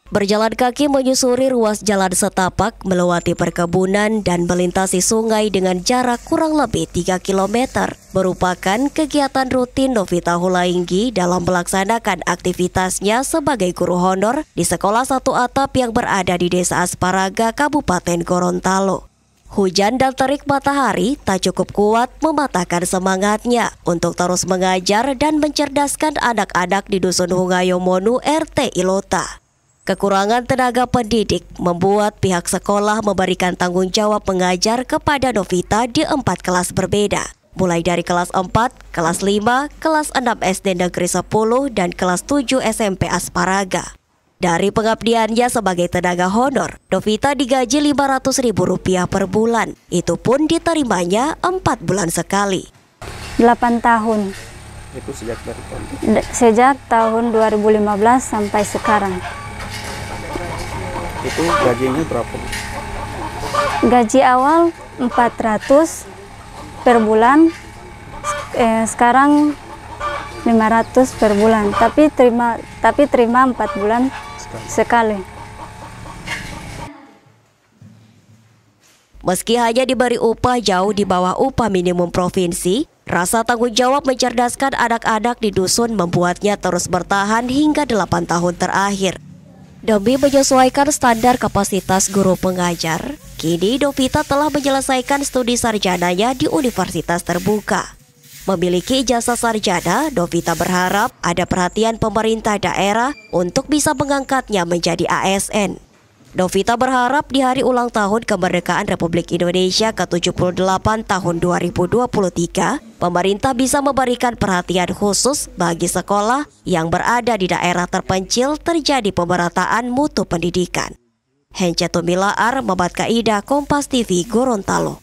Berjalan kaki menyusuri ruas jalan setapak, melewati perkebunan dan melintasi sungai dengan jarak kurang lebih 3 km merupakan kegiatan rutin Novita Hulainggi dalam melaksanakan aktivitasnya sebagai guru honor di sekolah satu atap yang berada di Desa Asparaga, Kabupaten Gorontalo. Hujan dan terik matahari tak cukup kuat mematahkan semangatnya untuk terus mengajar dan mencerdaskan anak-anak di Dusun Hungayomonu RT Ilota. Kekurangan tenaga pendidik membuat pihak sekolah memberikan tanggung jawab mengajar kepada Novita di 4 kelas berbeda, mulai dari kelas 4, kelas 5, kelas 6 SD Negeri 10, dan kelas 7 SMP Asparaga. Dari pengabdiannya sebagai tenaga honor, Novita digaji Rp500.000 per bulan. Itu pun diterimanya 4 bulan sekali. 8 tahun. Itu sejak dari tahun? Sejak tahun 2015 sampai sekarang. Itu gajinya berapa? Gaji awal 400 per bulan, sekarang 500 per bulan, tapi terima 4 bulan sekali. Meski hanya diberi upah jauh di bawah upah minimum provinsi, rasa tanggung jawab mencerdaskan anak-anak di dusun membuatnya terus bertahan hingga 8 tahun terakhir. Demi menyesuaikan standar kapasitas guru pengajar, kini Novita telah menyelesaikan studi sarjananya di Universitas Terbuka. Memiliki ijazah sarjana, Novita berharap ada perhatian pemerintah daerah untuk bisa mengangkatnya menjadi ASN. Novita berharap di hari ulang tahun kemerdekaan Republik Indonesia ke-78 tahun 2023, pemerintah bisa memberikan perhatian khusus bagi sekolah yang berada di daerah terpencil terjadi pemerataan mutu pendidikan. Hence Tumilaar, Mabat Kaida, Kompas TV, Gorontalo.